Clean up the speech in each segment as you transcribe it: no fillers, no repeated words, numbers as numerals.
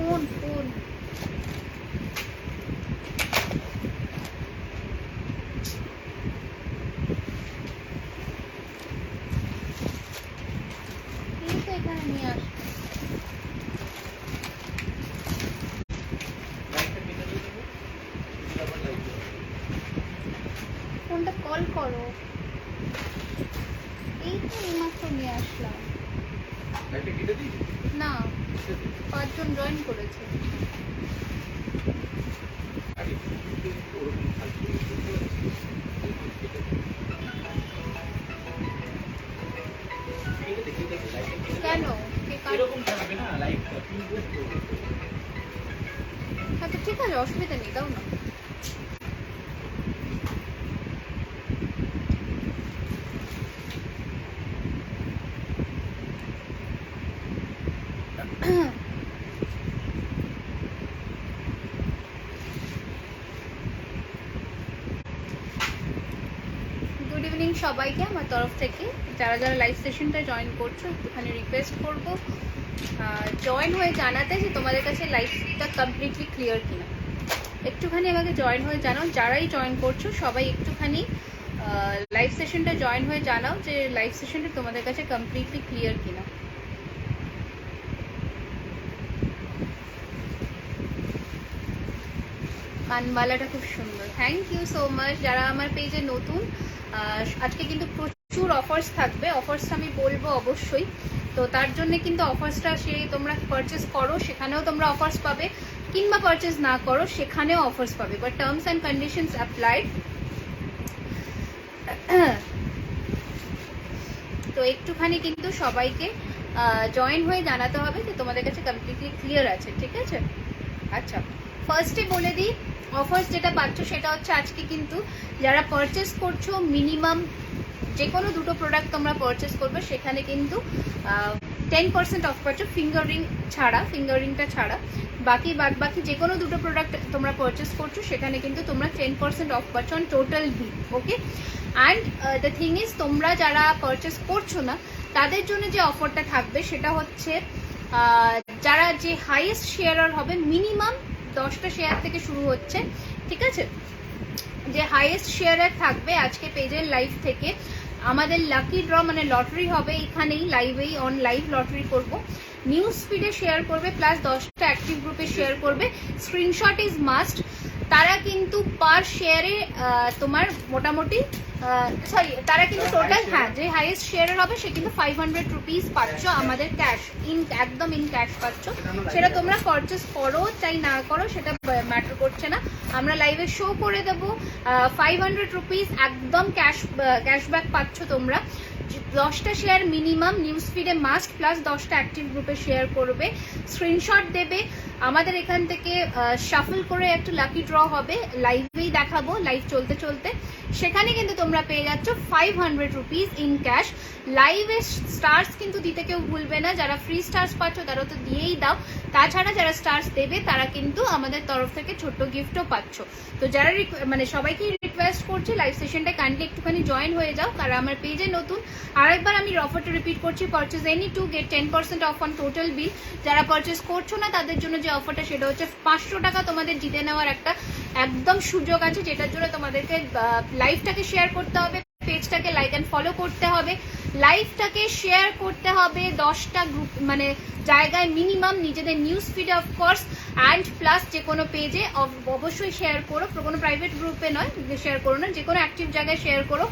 Phone phone এখানে নিয়ে আস। ফোনটা কল করো। এই তো এইমাত্র নিয়ে আসলাম। না 5 জন জয়েন করেছে। কেন আচ্ছা ঠিক আছে, অসুবিধা নেই, দাও না। গুড ইভিনিং সবাইকে আমার তরফ থেকে। যারা যারা লাইভ সেশনটা জয়েন করছো একটুখানি রিকোয়েস্ট করবো জয়েন হয়ে জানাতে যে তোমাদের কাছে লাইভটা কমপ্লিটলি ক্লিয়ার কিনা। একটুখানি আমাকে জয়েন হয়ে জানাও, যারাই জয়েন করছো সবাই একটুখানি লাইভ সেশনটা জয়েন হয়ে জানাও যে লাইভ সেশনটা তোমাদের কাছে কমপ্লিটলি ক্লিয়ার কিনা। কানবালাটা খুব সুন্দর, থ্যাংক ইউ সো মাচ। যারা আমার পেজে নতুন, আজকে কিন্তু প্রচুর অফার্স থাকবে, অফার্সটা আমি বলবো অবশ্যই। তো তার জন্য কিন্তু অফার্সটা তোমরা পারচেস করো সেখানেও তোমরা অফার্স পাবে, কিংবা পারচেস না করো সেখানেও অফার্স পাবে, but terms and conditions applied. তো একটুখানি কিন্তু সবাইকে জয়েন হয়ে জানাতে হবে যে তোমাদের কাছে কমপ্লিটলি ক্লিয়ার আছে, ঠিক আছে? আচ্ছা, ফার্স্টে বলে দিই অফার্স যেটা পাচ্ছ সেটা হচ্ছে আজকে কিন্তু যারা পারচেস করছো মিনিমাম যে কোনো দুটো প্রোডাক্ট তোমরা পারচেস করবে সেখানে কিন্তু 10% অফ পাচ্ছ, ফিঙ্গার রিং ছাড়া, ফিঙ্গার রিংটা ছাড়া। বাকি যে কোনো দুটো প্রোডাক্ট তোমরা পারচেস করছো সেখানে কিন্তু তোমরা 10% অফ পাচ্ছ on total bill, okay? And the thing is, তোমরা যারা পারচেস করছো না তাদের জন্য যে অফারটা থাকবে সেটা হচ্ছে যারা যে হাইয়েস্ট শেয়ারার হবে, মিনিমাম 10টা শেয়ার থেকে শুরু হচ্ছে, ঠিক আছে? যে হাইয়েস্ট শেয়ারার থাকবে আজকে পেজের লাইভ থেকে আমাদের লাকি ড্র মানে লটারি হবে, এখানেই লাইভেই অন লাইভ লটারি করব। নিউজ স্পিডে শেয়ার করবে প্লাস 10টা অ্যাক্টিভ গ্রুপে শেয়ার করবে, স্ক্রিনশট ইজ মাস্ট। তারা কিন্তু পার শেয়ারে তোমার মোটামুটি তারা কিন্তু টোটাল, হ্যাঁ, যে হাইয়েস্ট শেয়ারের হবে সে কিন্তু 500 রুপিস পাচ্ছ আমাদের ক্যাশ, একদম ইন ক্যাশ পাচ্ছ। সেটা তোমরা পারচেস করো চাই না করো সেটা ম্যাটার করছে না, আমরা লাইভে শো করে দেবো। 500 রুপিস একদম ক্যাশব্যাক পাচ্ছ তোমরা। 10টা শেয়ার মিনিমাম নিউজ ফিডে মাস্ট, প্লাস 10টা অ্যাক্টিভ গ্রুপে শেয়ার করবে, স্ক্রিনশট দেবে। আমাদের এখান থেকে শাফল করে একটু লাকি ড্র হবে, লাইভেই দেখাবো, লাইভ চলতে চলতে। সেখানে কিন্তু তোমরা পেয়ে যাচ্ছ 500 রুপিস ইন ক্যাশ। লাইভে স্টার্স কিন্তু দিতে কেউ ভুলবে না, যারা ফ্রি স্টার্স পাচ্ছ তারা তো দিয়েই দাও, তাছাড়া যারা স্টার্স দেবে তারা কিন্তু আমাদের তরফ থেকে ছোট্ট গিফটও পাচ্ছ। তো যারা মানে সবাইকেই রিকোয়েস্ট করছি লাইভ সেশনটা কাইন্ডলি একটুখানি জয়েন হয়ে যাও, কারণ আমার পেজে নতুন। আরেকবার আমি অফারটা রিপিট করছি, purchase any to get 10% of on total bill. যারা পারচেজ করছো না তাদের জন্য যে অফারটা সেটা হচ্ছে 500 টাকা তোমাদের জিতে নেওয়ার একটা একদম সুযোগ আছে, যেটার জন্য তোমাদেরকে লাইভটাকে শেয়ার করতে হবে, পেজটাকে লাইক অ্যান্ড ফলো করতে হবে, লাইভটাকে শেয়ার করতে হবে 10টা গ্রুপ মানে জায়গায় মিনিমাম, নিজেদের নিউজ ফিডে অফকোর্স, অ্যান্ড প্লাস যে কোনো পেজে অবশ্যই শেয়ার করো, কোনো প্রাইভেট গ্রুপে নয় শেয়ার করো না, যে কোনো অ্যাক্টিভ জায়গায় শেয়ার করো।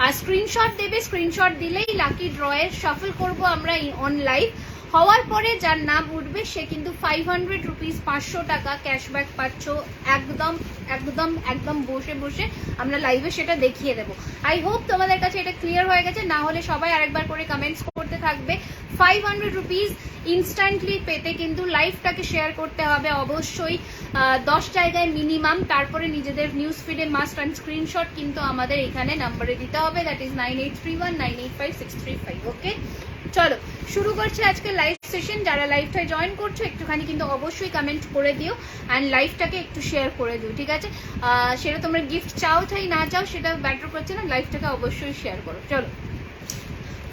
আর স্ক্রিনশট দেবে, স্ক্রিনশট দিলেই লাকি ড্রয়ের শাফল করবো আমরা অন লাইভ। হওয়ার পরে যার নাম উঠবে সে কিন্তু 500 রুপিস 500 টাকা ক্যাশব্যাক পাচ্ছ, একদম একদম একদম বসে বসে আমরা লাইভে সেটা দেখিয়ে দেবো। আই হোপ তোমাদের কাছে এটা ক্লিয়ার হয়ে গেছে, না হলে সবাই আরেকবার করে কমেন্টস করতে থাকবে। 500 রুপিস ইনস্ট্যান্টলি পেতে কিন্তু লাইভটাকে শেয়ার করতে হবে অবশ্যই 10 জায়গায় মিনিমাম, তারপরে নিজেদের নিউজ ফিডে মাস্ট অ্যান্ড স্ক্রিনশট কিন্তু আমাদের এখানে নাম্বারে দিতে হবে, দ্যাট ইজ 9831985635, ওকে? চলো শুরু করছি আজকে লাইভ সেশন। যারা লাইভটায় জয়েন করছো একটুখানি কিন্তু অবশ্যই কমেন্ট করে দিও অ্যান্ড লাইভটাকে একটু শেয়ার করে দিও, ঠিক আছে? সেটা তোমরা গিফট চাও চাই না চাও সেটা ব্যাটার করছে না, লাইভটাকে অবশ্যই শেয়ার করো। চলো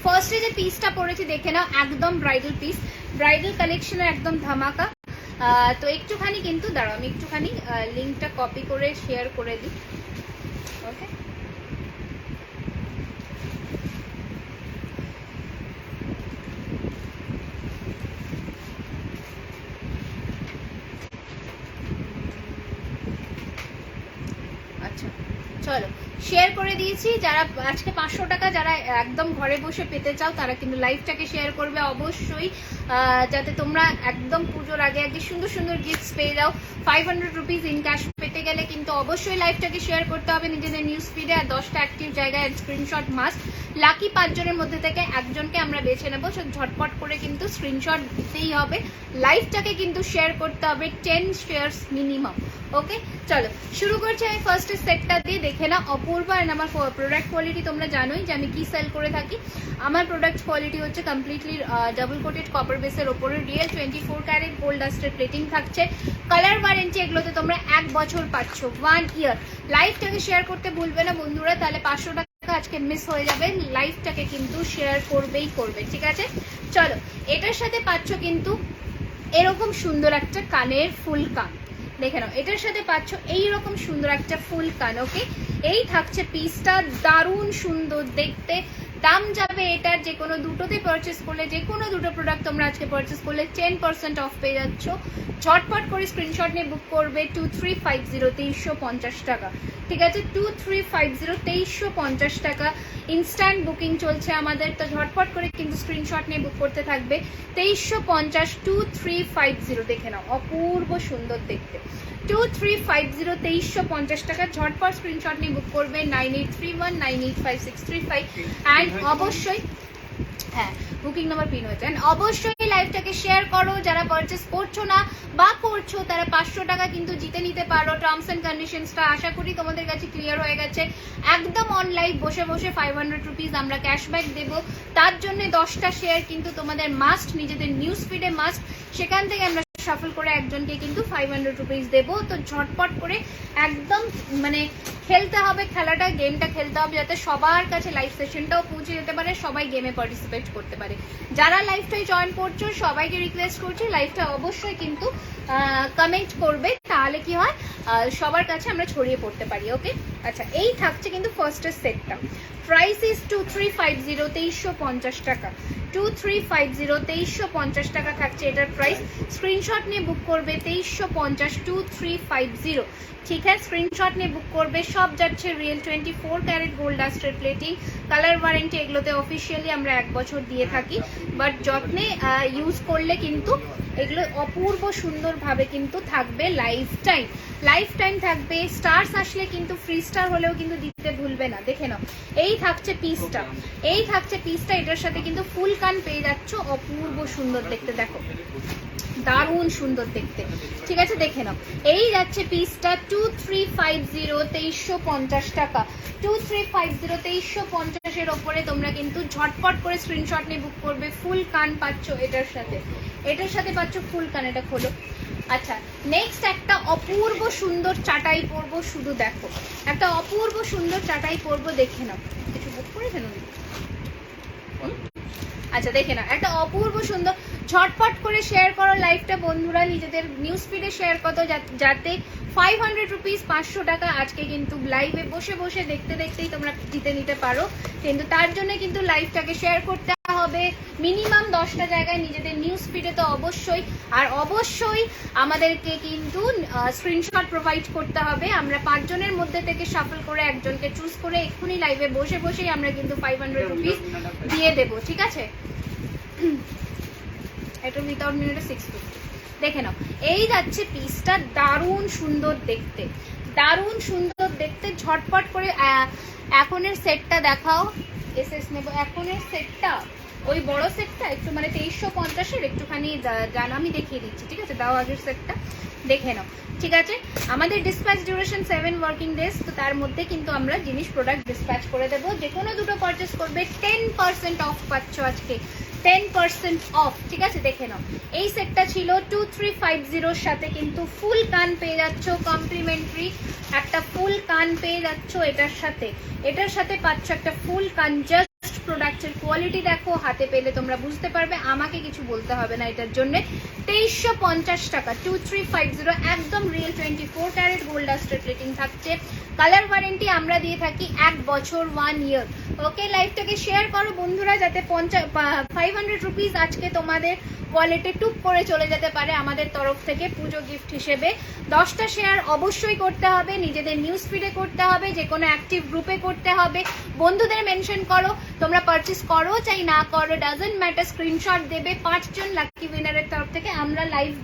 ফার্স্টে যে পিসটা পরেছি দেখে নাও, একদম ব্রাইডাল পিস, ব্রাইডাল কালেকশনের একদম ধামাকা। তো একটুখানি কিন্তু দাঁড়াও, আমি একটুখানি লিঙ্কটা কপি করে শেয়ার করে দিই। ওকে, আচ্ছা চলো শেয়ার করে দিয়েছি। যারা আজকে 500 টাকা যারা একদম ঘরে বসে পেতে চাও তারা কিন্তু লাইভটাকে শেয়ার করবে অবশ্যই, যাতে তোমরা একদম পুজোর আগে আগে সুন্দর সুন্দর গিফটস পেয়ে যাও। 500 রুপিস ইন ক্যাশ পেতে গেলে কিন্তু অবশ্যই লাইভটাকে শেয়ার করতে হবে নিজেদের নিউজ ফিডে, আর 10টা অ্যাক্টিভ জায়গায় স্ক্রিনশট মাস্ট। লাকি 5 জনের মধ্যে থেকে একজনকে আমরা বেছে নেবো, ঝটপট করে কিন্তু স্ক্রিনশট দিতেই হবে। লাইভটাকে কিন্তু শেয়ার করতে হবে 10 শেয়ার্স মিনিমাম। ওকে চলো শুরু করছি। আমি ফার্স্ট সেটটা দিয়ে দেখে না অপূর্ব। অ্যান্ড আমার প্রোডাক্ট কোয়ালিটি তোমরা জানোই যে আমি কি সেল করে থাকি। আমার প্রোডাক্ট কোয়ালিটি হচ্ছে কমপ্লিটলি ডাবল কোটেড কপার বেসের ওপরে রিয়েল 24 ক্যারেট গোল্ড ডাস্টের প্লেটিং থাকছে। কালার ওয়ারেন্টি এগুলোতে তোমরা 1 বছর পাচ্ছ, 1 ইয়ার। লাইভটাকে শেয়ার করতে ভুলবে না বন্ধুরা, তাহলে 500 টাকা আজকে মিস হয়ে যাবে। লাইভটাকে কিন্তু শেয়ার করবেই করবে, ঠিক আছে। চলো এটার সাথে পাচ্ছ কিন্তু এরকম সুন্দর একটা কানের ফুল কান, দেখে নাও। এটার সাথে পাচ্ছ এইরকম সুন্দর একটা ফুল কান। ওকে, এই থাকছে পিসটা, দারুণ সুন্দর দেখতে। দাম যাবে এটার যে কোনো দুটোতে পারচেস করলে, যে কোনো দুটো প্রোডাক্ট তোমরা আজকে পারচেস করলে 10% অফ পেয়ে যাচ্ছ। ঝটপট করে স্ক্রিনশট নিয়ে বুক করবে 2350 2350 টাকা, ঠিক আছে। 2350 2350 টাকা ইনস্ট্যান্ট বুকিং চলছে আমাদের, তো ঝটপট করে কিন্তু স্ক্রিনশট নিয়ে বুক করতে থাকবে। 2350 2350, দেখে নাও অপূর্ব সুন্দর দেখতে। 2350 2350 টাকা ঝটপট স্ক্রিনশট নিয়ে বুক করবে 9831985635। অ্যান্ড অবশ্যই হ্যাঁ বুকিং নাম্বার পিন হয়েছে। অ্যান্ড অবশ্যই লাইভটাকে শেয়ার করো। যারা পারচেস করছো না বা করছো তারা 500 টাকা কিন্তু জিতে নিতে পারো। টার্মস অ্যান্ড কন্ডিশনসটা আশা করি তোমাদের কাছে ক্লিয়ার হয়ে গেছে। একদম অনলাইন বসে বসে 500 রুপিস আমরা ক্যাশব্যাক দেবো, তার জন্য 10টা শেয়ার কিন্তু তোমাদের মাস্ট, নিজেদের নিউজ ফিডে মাস্ট। সেখান থেকে আমরা শাফল করে একজনকে কিন্তু 500 রুপিস দেবো। তো ঝটপট করে একদম মানে খেলতে হবে খেলাটা, গেমটা খেলতে হবে যাতে সবার কাছে লাইভ সেশনটাও পৌঁছে যেতে পারে, সবাই গেমে পার্টিসিপেট করতে পারে। যারা লাইভটাই জয়েন করছো সবাইকে রিকোয়েস্ট করছি লাইভটা অবশ্যই কিন্তু কমেন্ট করবে, তাহলে কি হয় সবার কাছে আমরা ছড়িয়ে পড়তে পারি। ওকে আচ্ছা, এই থাকছে কিন্তু ফার্স্টের সেটটা। প্রাইস ইজ 2350 2350 টাকা। 2350 2350 টাকা থাকছে এটার প্রাইস। স্ক্রিনশট নিয়ে বুক করবে 2350 2350, ঠিক আছে। স্ক্রিনশট নিয়ে বুক করবে। সব যাচ্ছে রিয়েল 24 ক্যারেট গোল্ড ডাস্টের প্লেটিং। কালার ওয়ারেন্টি এগুলোতে অফিসিয়ালি আমরা 1 বছর দিয়ে থাকি, বাট যত্নে ইউজ করলে কিন্তু এগুলো অপূর্ব সুন্দরভাবে কিন্তু থাকবে লাইফ টাইম। লাইফ টাইম থাকবে। স্টার্স আসলে কিন্তু ফ্রি স্টার হলেও কিন্তু দিতে ভুলবে না, দেখে নাও। এই থাকছে পিসটা, এই থাকছে পিসটা। এটার সাথে কিন্তু ফুল কান পেয়ে যাচ্ছ, অপূর্ব সুন্দর দেখতে, দেখো দারুণ সুন্দর দেখতে, ঠিক আছে। দেখে নাও এই যাচ্ছে পিসটা 2350 2350 টাকা। 2350 2350 এর ওপরে তোমরা কিন্তু ঝটপট করে স্ক্রিনশট নিয়ে বুক করবে। ফুল কান পাচ্ছ এটার সাথে, এটার সাথে পাচ্ছ ফুল কান। এটা খোলো। আচ্ছা নেক্সট একটা অপূর্ব সুন্দর চাটাই পরবো, শুধু দেখো একটা অপূর্ব সুন্দর চাটাই পরবো, দেখে নাও। কিছু বুক করেছেন? আচ্ছা দেখে নাও একটা অপূর্ব সুন্দর। ঝটপট করে শেয়ার করো লাইভটা বন্ধুরা, নিজেদের নিউজ ফিডে শেয়ার করো যাতে 500 রুপিস 500 টাকা আজকে কিন্তু লাইভে বসে বসে দেখতে দেখতেই তোমরা জিতে নিতে পারো। কিন্তু তার জন্য কিন্তু লাইভটাকে শেয়ার করতে হবে মিনিমাম 10টা জায়গায় নিজেদের নিউজ ফিডে, তো অবশ্যই। আর অবশ্যই আমাদেরকে কিন্তু স্ক্রিনশট প্রোভাইড করতে হবে। আমরা 5 জনের মধ্যে থেকে শাফল করে একজনকে চুজ করে এক্ষুনি লাইভে বসে বসেই আমরা কিন্তু 500 রুপিস দিয়ে দেবো, ঠিক আছে। এটা উইথাউট মিনিটে 650, দেখে নাও এই যাচ্ছে পিসটা, দারুণ সুন্দর দেখতে, দারুণ সুন্দর দেখতে। ঝটপট করে এখনের সেটটা দেখাও। এসএস নেব এখনের সেটটা, ওই বড় সেটটা একটু মানে 2350-এর একটুখানি জান আমি দেখিয়ে দিচ্ছি, ঠিক আছে। দাও আগের সেটটা দেখে নাও, ঠিক আছে। আমাদের ডিসপ্যাচ ডিউরেশন 7 ওয়ার্কিং ডেজ, তো তার মধ্যে কিন্তু আমরা জিনিস প্রোডাক্ট ডিসপ্যাচ করে দেবো। যে কোনো দুটো পারচেস করবে 10% অফ পাচ্ছ আজকে, 10% অফ, ঠিক আছে। দেখে নাও এই সেটটা ছিল 2350-র সাথে কিন্তু ফুল কান পেয়ে যাচ্ছ কমপ্লিমেন্টারি, একটা ফুল কান পেয়ে যাচ্ছ এটার সাথে। এটার সাথে পাচ্ছ একটা ফুল কান জাস্ট প্রোডাক্টের কোয়ালিটি দেখো, হাতে পেলে তোমরা বুঝতে পারবে, আমাকে কিছু বলতে হবে না এটার জন্য। 2350 টাকা, 2350, একদম রিয়েল 24 ক্যারেট গোল্ড ডাস্টের প্লেটিং থাকছে। কালার ওয়ারেন্টি আমরা দিয়ে থাকি 1 বছর, 1 ইয়ার। ওকে, লাইভটাকে শেয়ার করো বন্ধুরা, যাতে 500 রুপিস আজকে তোমাদের ওয়ালেটে টুপ করে চলে যেতে পারে আমাদের তরফ থেকে পুজো গিফট হিসেবে। 10টা শেয়ার অবশ্যই করতে হবে, নিজেদের নিউজ ফিডে করতে হবে, যে কোনো অ্যাক্টিভ গ্রুপে করতে হবে, বন্ধুদের মেনশন করো। তোমরা পারচেস করো চাই না করো, ডাজন্ট ম্যাটার, স্ক্রিনশট দেবে। 5 জন লাকি উইনারের তরফ থেকে আমরা লাইভ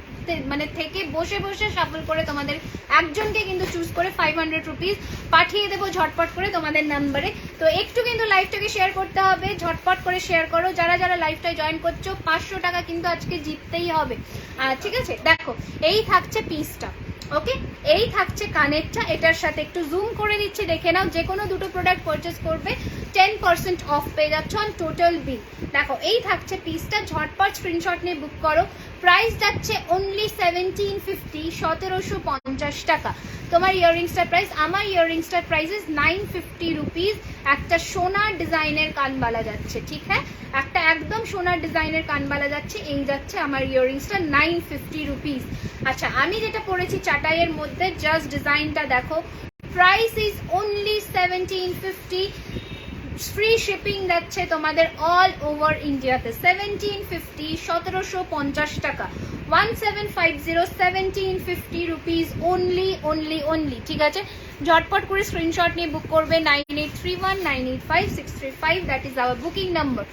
মানে থেকে বসে বসে সাফল করে তোমাদের একজনকে কিন্তু চুজ করে 500 রুপিস পাঠিয়ে দেবো ঝটপট করে তোমাদের নাম্বারে। তো একটু কিন্তু লাইভটাকে শেয়ার করতে হবে, ঝটপট করে শেয়ার করো। যারা যারা লাইভটায় জয়েন করছো 500 টাকা কিন্তু আজকে জিততেই হবে, ঠিক আছে? দেখো, এই থাকছে পিসটা, ওকে, এই থাকছে কানেরটা, এটার সাথে একটু জুম করে দিচ্ছি, দেখে নাও। যে কোনো দুটো প্রোডাক্ট পারচেস করবে 10% অফ পেয়ে যাচ্ছ অন টোটাল বিল। দেখো, এই থাকছে পিসটা, ঝটপট স্ক্রিনশট নিয়ে বুক করো। প্রাইস যাচ্ছে অনলি 1750, 1750 টাকা তোমার ইয়াররিংসটার প্রাইস। আমার ইয়াররিংসটার প্রাইস ইজ 950 রুপিস। একটা সোনার ডিজাইনের কানবালা যাচ্ছে, ঠিক হ্যাঁ, একটা একদম সোনার ডিজাইনের কানবালা যাচ্ছে, এই যাচ্ছে আমার ইয়াররিংসটা 950 রুপিস। আচ্ছা, আমি যেটা পরেছি চাটাইয়ের মধ্যে, জাস্ট ডিজাইনটা দেখো। Price is only 1750, free shipping যাচ্ছে তোমাদের অল ওভার ইন্ডিয়াতে। 1750, 1750 টাকা, 1750, 1750 রুপিস অনলি, অনলি, অনলি, ঠিক আছে? ঝটপট করে স্ক্রিনশট নিয়ে বুক করবে 9831985635, that is our booking number.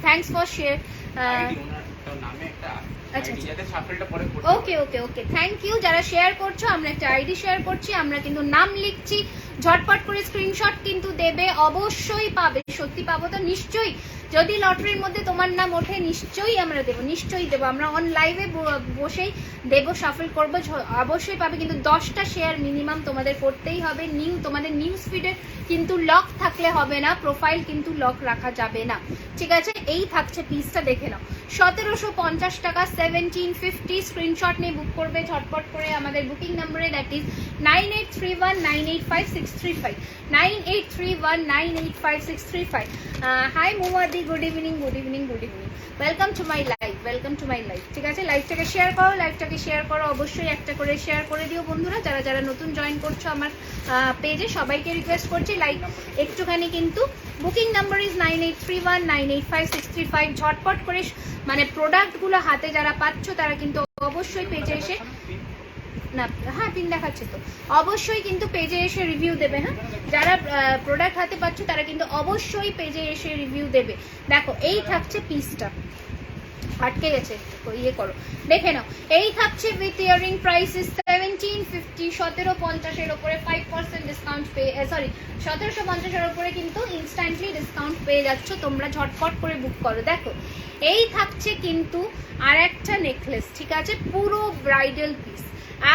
Thanks for share. আচ্ছা, ওকে ওকে ওকে, থ্যাংক ইউ। যারা শেয়ার করছো, আমরা একটা আইডি শেয়ার করছি, আমরা কিন্তু নাম লিখছি, ঝটপট করে স্ক্রিনশট কিন্তু দেবে, অবশ্যই পাবে। সত্যি পাবো তো নিশ্চয়ই, যদি লটারির মধ্যে তোমার নাম ওঠে নিশ্চয়ই আমরা দেবো, নিশ্চয়ই দেবো। আমরা অন লাইভে বসেই দেবো, সাফল করবো, অবশ্যই পাবে। কিন্তু 10টা শেয়ার মিনিমাম তোমাদের করতেই হবে। তোমাদের নিউজ ফিডে কিন্তু লক থাকলে হবে না, প্রোফাইল কিন্তু লক রাখা যাবে না, ঠিক আছে? এই থাকছে পিসটা, দেখে নাও, 1750 টাকা, 1750। স্ক্রিনশট নিয়ে বুক করবে ঝটপট করে আমাদের বুকিং নাম্বারে, দ্যাট ইজ 9831985635, 9831985635। হাই মুয়াদি, good evening, good evening, good evening, welcome to my live, welcome to my live, ঠিক আছে? লাইভটাকে শেয়ার করো, লাইভটাকে শেয়ার করো, অবশ্যই একটা করে শেয়ার করে দিও বন্ধুরা। যারা যারা নতুন জয়েন করছো আমার পেজে, সবাইকে রিকোয়েস্ট করছি লাইক একটুখানি কিন্তু। Booking number is 9831985635। ঝটপট করে মানে প্রোডাক্টগুলো হাতে যারা পাচ্ছ তারা কিন্তু অবশ্যই পেজে এসে, না হ্যাঁ পিন দেখাচ্ছে তো, অবশ্যই কিন্তু পেজে এসে রিভিউ দেবে। হ্যাঁ, যারা প্রোডাক্ট হাতে পাচ্ছ তারা কিন্তু অবশ্যই পেজে এসে রিভিউ দেবে। দেখো, এই থাকছে পিসটা, আটকে গেছে, ইয়ে করো, দেখে নাও। এই থাকছে উইথ ইয়ারিং, প্রাইস ইজ 1750, 1750-এর ওপরে 5% ডিসকাউন্ট পেয়ে, সরি 1750-এর ওপরে কিন্তু ইনস্ট্যান্টলি ডিসকাউন্ট পেয়ে যাচ্ছ তোমরা, ঝটপট করে বুক করো। দেখো, এই থাকছে কিন্তু আর একটা নেকলেস, ঠিক আছে? পুরো ব্রাইডাল পিস,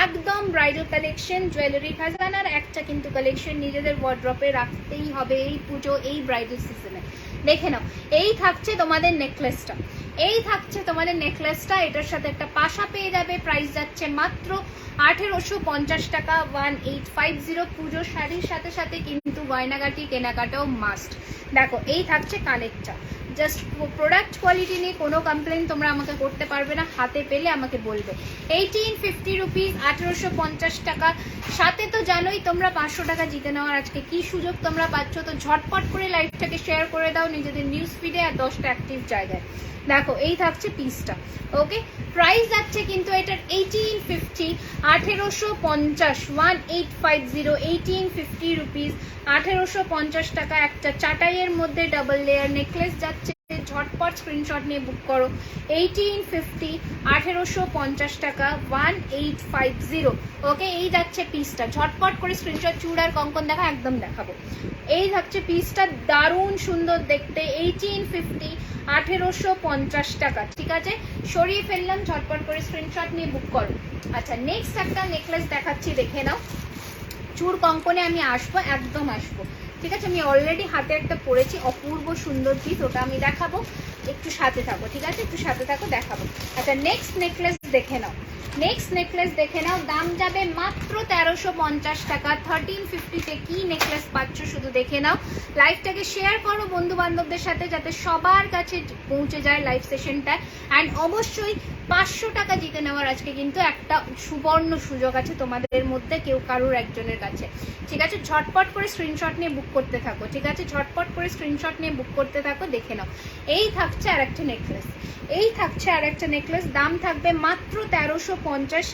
একদম ব্রাইডাল কালেকশন, জুয়েলারি খাজানার একটা কিন্তু কালেকশন নিজেদের ওয়ার্ড্রপে রাখতেই হবে এই পুজো, এই ব্রাইডাল সিজনে। দেখে নাও, এই থাকছে তোমাদের নেকলেসটা, এই থাকছে তোমাদের নেকলেসটা, এটার সাথে একটা পাশা পেয়ে যাবে। প্রাইস যাচ্ছে মাত্র 1850 টাকা, 1850। পুজোর শাড়ির সাথে সাথে কিন্তু গয়নাগাটি কেনাকাটাও মাস্ট। দেখো, এই থাকছে কানেরটা, জাস্ট প্রোডাক্ট কোয়ালিটি নিয়ে কোনো কমপ্লেন তোমরা আমাকে করতে পারবে না, হাতে পেলে আমাকে বলবে। 1850 রুপিস, 1850 টাকা। সাথে তো জানোই তোমরা 500 টাকা জিতে নেওয়ার আজকে কি সুযোগ তোমরা পাচ্ছ। তো ঝটপট করে লাইভটাকে শেয়ার করে দাও নিজেদের নিউজ ফিডে আর 10টা অ্যাক্টিভ জায়গায়। দেখো, এই থাকছে পিসটা, ওকে? প্রাইস যাচ্ছে কিন্তু এটার 1850, 1850, 1850, 1850 রুপিস, 1850 টাকা। একটা চাটাইয়ের মধ্যে ডাবল লেয়ার নেকলেস যাচ্ছে, ঝটপট স্ক্রিনশট নিয়ে বুক করো। 1850, 1850 টাকা, 1850, ওকে? এই যাচ্ছে পিসটা, ঝটপট করে স্ক্রিনশট। চূড়ার কঙ্কন দেখা, একদম দেখাবো। এই যাচ্ছে পিসটা, দারুণ সুন্দর দেখতে, 1850, 1850 টাকা, ঠিক আছে? সরিয়ে ফেললাম, ঝটপট করে স্ক্রিনশট নিয়ে বুক করো। আচ্ছা, নেক্সট একটা নেকলেস দেখাচ্ছি, দেখে নাও। চূড় কঙ্কনে আমি আসবো, একদম আসবো, ঠিক আছে? আমি অলরেডি হাতে একটা পরেছি, অপূর্ব সুন্দর পিস, ওটা আমি দেখাবো, একটু সাথে থাকো, ঠিক আছে? একটু সাথে থাকো, দেখাবো। আচ্ছা, নেক্সট নেকলেস দেখে নাও, নেক্সট নেকলেস দেখে নাও, দাম যাবে মাত্র 1350 টাকা। 1350-তে কি নেকলেস পাচ্ছ শুধু দেখে নাও। লাইভটাকে শেয়ার করো বন্ধু বান্ধবদের সাথে যাতে সবার কাছে পৌঁছে যায় লাইভ সেশনটা। অ্যান্ড অবশ্যই 500 টাকা জিতে নেওয়ার আজকে কিন্তু একটা সুবর্ণ সুযোগ আছে তোমাদের মধ্যে কেউ কারোর একজনের কাছে, ঠিক আছে? ঝটপট করে স্ক্রিনশট নিয়ে বুক করতে থাকো, ঠিক আছে? ঝটপট করে স্ক্রিনশট নিয়ে বুক করতে থাকো। দেখে নাও, এই থাকছে আর একটা নেকলেস, এই থাকছে আর একটা নেকলেস, দাম থাকবে মাত্র 1350,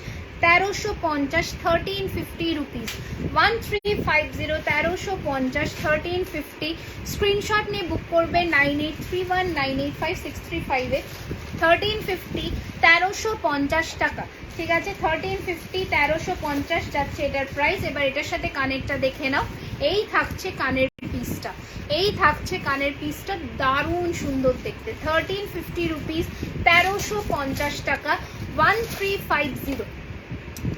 1350 রুপিস, 1350, 1350, 1350। স্ক্রিনশট নিয়ে বুক করবে 9831985635-এ। 1350, 1350 টাকা, ঠিক আছে? 1350, 1350 যাচ্ছে এটার প্রাইস। এবার এটার সাথে কানেরটা দেখে নাও, এই থাকছে কানের পিসটা, এই থাকছে কানের পিসটা, দারুণ সুন্দর দেখতে। 1350 রুপিস, 1350 টাকা, 1350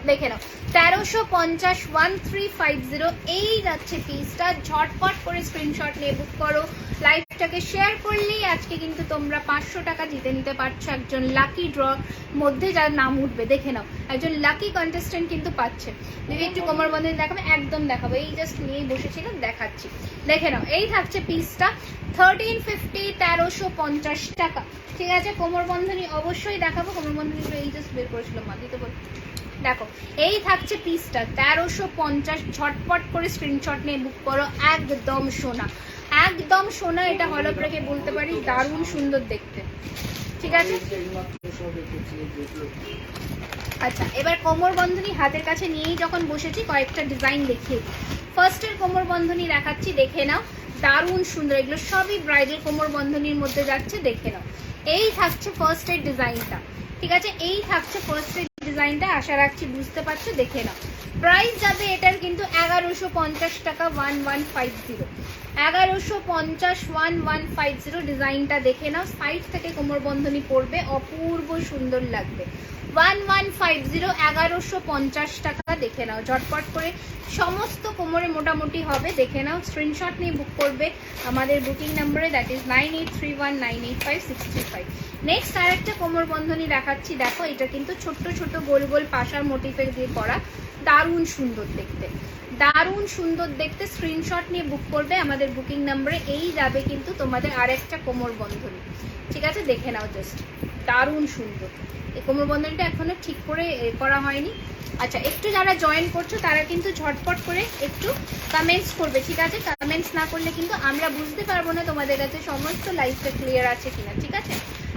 দেখে নাও। 1350, 1350 এই যাচ্ছে পিসটা। ঝটপট করে স্ক্রিনশট নিয়ে বুক করো। লাইভটাকে শেয়ার করলেই আজকে কিন্তু তোমরা 500 টাকা জিতে নিতে পারছো একজন লাকি ড্র মধ্যে যার নাম উঠবে। দেখে নাও, একজন লাকি কন্টেস্টেন্ট কিন্তু পাচ্ছে। দিদি একটু কোমর বন্ধনী দেখাবে, একদম দেখাবো, এই জাস্ট নিয়েই বসেছিলাম, দেখাচ্ছি। দেখে নাও, এই থাকছে পিসটা, 1350, 1350 টাকা, ঠিক আছে? কোমর বন্ধনী অবশ্যই দেখাবো, কোমর বন্ধনীগুলো এই জাস্ট বের করেছিলাম মা, দিতে বল। দেখো, এই থাকছে পিসটা 1350। ঝটপট করে স্ক্রিনশট নিয়ে বুক করো। একদম সোনা, একদম সোনা, এটা হলপ রেখে বলতে পারি দারুণ সুন্দর দেখতে, ঠিক আছে? আচ্ছা, এবার কোমর বন্ধনী হাতের কাছে নিয়েই যখন বসেছি কয়েকটা ডিজাইন দেখিয়ে দিই। ফার্স্টের কোমর বন্ধনী দেখাচ্ছি, দেখে নাও, দারুণ সুন্দর। এগুলো সবই ব্রাইডাল কোমর বন্ধনীর মধ্যে যাচ্ছে, দেখে নাও। এই থাকছে ফার্স্টের ডিজাইনটা, ঠিক আছে? এই থাকছে ফার্স্টের ডিজাইনটা, আশা রাখছি বুঝতে পারছো। দেখে নাও, প্রাইস যাবে এটার কিন্তু 1150 টাকা, 1150, 1150, 1150। ডিজাইনটা দেখে নাও, সাইড থেকে কোমর বন্ধনী পড়বে, অপূর্ব সুন্দর লাগবে। 1150, 1150 টাকা, দেখে নাও। ঝটপট করে সমস্ত কোমরে মোটামুটি হবে, দেখে নাও। স্ক্রিনশট নিয়ে বুক করবে আমাদের বুকিং নাম্বারে, দ্যাট ইজ 9831985635। নেক্সট আর একটা কোমর বন্ধনী দেখাচ্ছি। দেখো, এটা কিন্তু ছোট্ট ছোট গোল গোল পাশার মোটিফে দিয়ে করা, দারুণ সুন্দর দেখতে, দারুণ সুন্দর দেখতে। স্ক্রিনশট নিয়ে বুক করবে আমাদের বুকিং নাম্বারে। এই যাবে কিন্তু তোমাদের আরেকটা কোমর বন্ধনী, ঠিক আছে? দেখে নাও, জাস্ট দারুণ সুন্দর। এই কোমর বন্ধনীটা এখনো ঠিক করে করা হয়নি। আচ্ছা, একটু যারা জয়েন করছো তারা কিন্তু ঝটপট করে একটু কমেন্টস করবে, ঠিক আছে? কমেন্টস না করলে কিন্তু আমরা বুঝতে পারবো না তোমাদের কাছে সমস্ত লাইফটা ক্লিয়ার আছে কিনা, ঠিক আছে?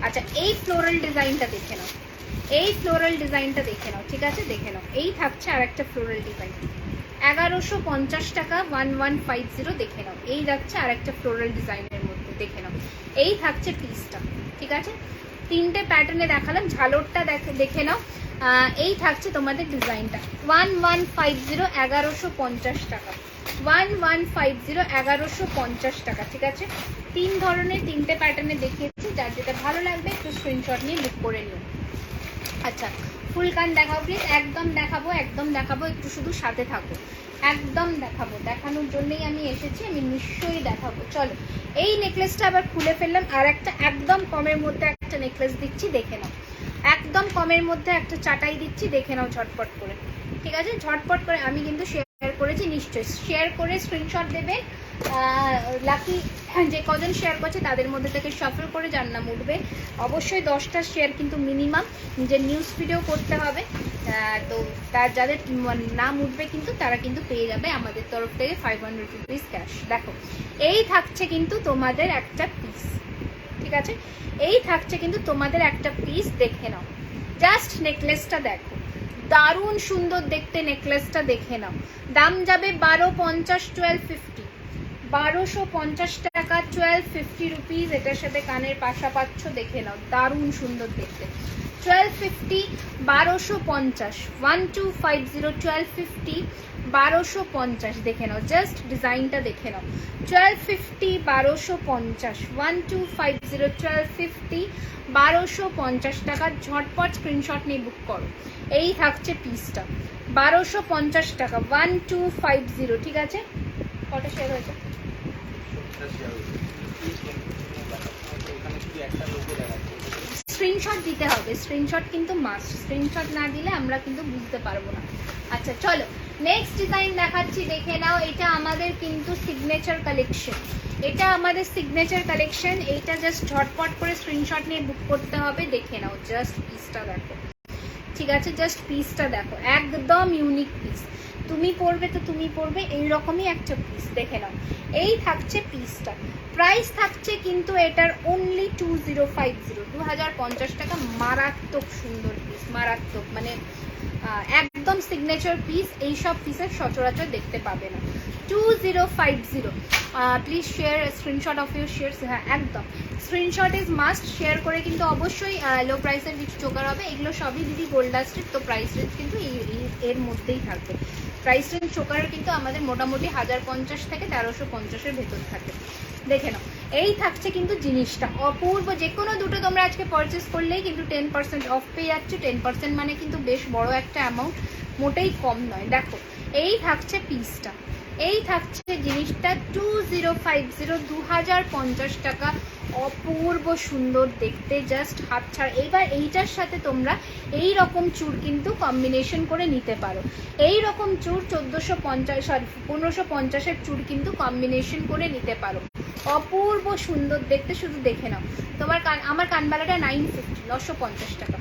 আচ্ছা, এই ফ্লোরাল ডিজাইনটা দেখে নাও, এই ফ্লোরাল ডিজাইনটা দেখে নাও, ঠিক আছে? দেখে নাও, এই থাকছে আর একটা ফ্লোরাল ডিজাইন, 1150 টাকা, 1150। দেখে নাও, এই যাচ্ছে আর একটা ফ্লোরাল ডিজাইনের মধ্যে, দেখে নাও। এই থাকছে পিসটা, ঠিক আছে? তিনটে প্যাটার্নে দেখালাম, ঝালরটা দেখে নাও। এই থাকছে তোমাদের ডিজাইনটা, 1150, 1150 টাকা, 1150, 1150 টাকা, ঠিক আছে? তিন ধরনের তিনটে প্যাটার্নে দেখিয়েছি, যার যেটা ভালো লাগবে একটু স্ক্রিনশট নিয়ে বুক করে নিও। আচ্ছা, ফুল কান দেখাও প্লিজ। একদম দেখাবো, একদম দেখাবো, একটু শুধু সাথে থাকো। একদম দেখাবো, দেখানোর জন্যই আমি এসেছি, আমি নিশ্চয়ই দেখাবো। চলো, এই নেকলেসটা আবার খুলে ফেললাম, আর একটা একদম কমের মধ্যে একটা নেকলেস দিচ্ছি, দেখে নাও। একদম কমের মধ্যে একটা চাটাই দিচ্ছি, দেখে নাও ঝটপট করে, ঠিক আছে? ঝটপট করে আমি কিন্তু শেয়ার করেছি, নিশ্চয়ই শেয়ার করে স্ক্রিনশট দেবে। লাকি যে কজন শেয়ার করছে তাদের মধ্যে থেকে সফল করে যার নাম উঠবে। অবশ্যই 10টা শেয়ার কিন্তু মিনিমাম, নিজের নিউজ ভিডিও করতে হবে। তো তার যাদের নাম উঠবে কিন্তু তারা কিন্তু পেয়ে যাবে আমাদের তরফ থেকে 500 রুপিস ক্যাশ। দেখো, এই থাকছে কিন্তু তোমাদের একটা পিস, ঠিক আছে? এই থাকছে কিন্তু তোমাদের একটা পিস, দেখে নাও। জাস্ট নেকলেসটা দেখো, দারুণ সুন্দর দেখতে নেকলেসটা, দেখে নাও। দাম যাবে 1250, 1250, 1250 টাকা, 1250 রুপিস। এটার সাথে কানের পাশা পাচ্ছ, দেখে নাও, দারুণ সুন্দর দেখতে। 1250, 1250, 1250, 1250, 1250। দেখে নাও, জাস্ট ডিজাইনটা দেখে নাও। 1250, 1250, 1250, 1250, 1250 টাকা। ঝটপট স্ক্রিনশট নিয়ে বুক করো। এই থাকছে পিসটা, 1250 টাকা, 1250, ঠিক আছে? কটা শেয়ার হয়েছে? স্ক্রিনশট দিতে হবে, স্ক্রিনশট কিন্তু মাস্ট, স্ক্রিনশট না দিলে আমরা কিন্তু বুঝতে পারবো না। আচ্ছা চলো নেক্সট ডিজাইন দেখাচ্ছি, দেখে নাও। এটা আমাদের কিন্তু সিগনেচার কালেকশন, এটা আমাদের সিগনেচার কালেকশন। এইটা জাস্ট ঝটপট করে স্ক্রিনশট নিয়ে বুক করতে হবে। দেখে নাও জাস্ট পিসটা দেখো, ঠিক আছে, জাস্ট পিসটা দেখো, একদম ইউনিক পিস। তুমি পরবে তো তুমি পরবে এইরকমই একটা পিস, দেখে নাও। এই থাকছে পিসটা, প্রাইস থাকছে কিন্তু এটার অনলি 2050, 2050 টাকা। মারাত্মক সুন্দর পিস, মারাত্মক, মানে একদম সিগনেচার পিস। এইসব পিসের সচরাচর দেখতে পাবে না। 2050, please share screenshot of your shares. হ্যাঁ একদম স্ক্রিনশট ইজ মাস্ট, শেয়ার করে কিন্তু অবশ্যই লো প্রাইসের কিছু চোকার হবে। এগুলো সবই দিদি গোল্ড ডাস্টেড, তো প্রাইস রেঞ্জ কিন্তু এর মধ্যেই থাকবে। প্রাইস রেঞ্জ চোকারের কিন্তু আমাদের মোটামুটি 1050 থেকে 1350-এর ভেতর থাকে। দেখে নাও এই থাকছে কিন্তু জিনিসটা অপূর্ব। যে কোনো দুটো তোমরা আজকে পারচেস করলেই কিন্তু 10% অফ পেয়ে যাচ্ছে। 10% মানে কিন্তু বেশ বড় একটা অ্যামাউন্ট, মোটেই কম নয়। দেখো এই থাকছে পিসটা, এই থাকছে জিনিসটা 2050, 2050 টাকা। অপূর্ব সুন্দর দেখতে, জাস্ট হাত ছাড়। এইবার এইটার সাথে তোমরা এই রকম চুড় কিন্তু কম্বিনেশন করে নিতে পারো। এই রকম চুড় 1550-এর চুড় কিন্তু কম্বিনেশন করে নিতে পারো। অপূর্ব সুন্দর দেখতে, শুধু দেখে নাও। তোমার আমার কানবালাটা 950, 950 টাকা।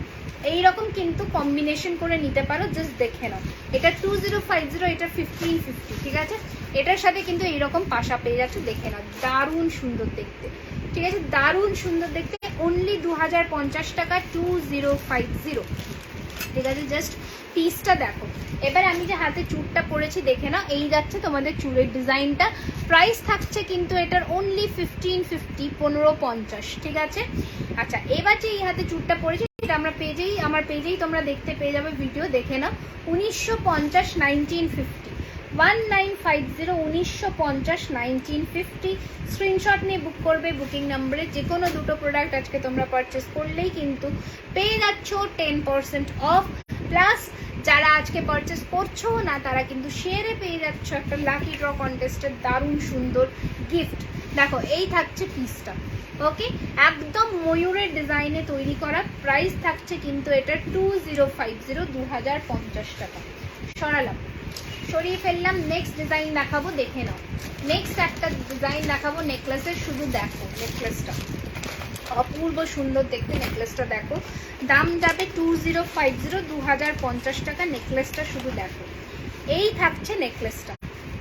এইরকম কিন্তু কম্বিনেশন করে নিতে পারো, জাস্ট দেখে নাও। এটা 2050, এটা 1550, ঠিক আছে। এটার সাথে কিন্তু এইরকম পাশা পেয়ে যাচ্ছে, দেখে নাও। দারুণ সুন্দর দেখতে, ঠিক আছে, দারুণ সুন্দর দেখতে। অনলি 2050 টাকা, 2050, ঠিক আছে। জাস্ট পিসটা দেখো। এবার আমি যে হাতে চুড়টা পরেছি দেখে নাও, এই যাচ্ছে তোমাদের চুড়ের ডিজাইনটা। প্রাইস থাকছে কিন্তু এটার অনলি 1550, 1550, ঠিক আছে। আচ্ছা এবার যে এই হাতে চুড়টা পরেছি এটা আমরা পেজেই, আমার পেজেই তোমরা দেখতে পেয়ে যাবে, ভিডিও দেখে নাও। 1950, 1950, 1950, 1950, 1950। স্ক্রিনশট নিয়ে বুক করবে বুকিং নাম্বারে। যে কোনো দুটো প্রোডাক্ট আজকে তোমরা পারচেস করলেই কিন্তু পেয়ে যাচ্ছ 10% অফ। প্লাস যারা আজকে পারচেস করছো না তারা কিন্তু শেয়ারে পেয়ে যাচ্ছ একটা লাকি ড্র কন্টেস্টের দারুণ সুন্দর গিফট। দেখো এই থাকছে পিসটা, ওকে, একদম ময়ূরের ডিজাইনে তৈরি করা। প্রাইস থাকছে কিন্তু এটা 2050, 2050 টাকা। সরালাম, সরিয়ে ফেললাম। নেক্সট ডিজাইন দেখাবো, দেখে নাও। নেক্সট একটা ডিজাইন দেখাবো নেকলেসের, শুধু দেখো নেকলেসটা অপূর্ব সুন্দর দেখতে। নেকলেসটা দেখো, দাম যাবে 2050, 2050 টাকা। নেকলেসটা শুধু দেখো, এই থাকছে নেকলেসটা,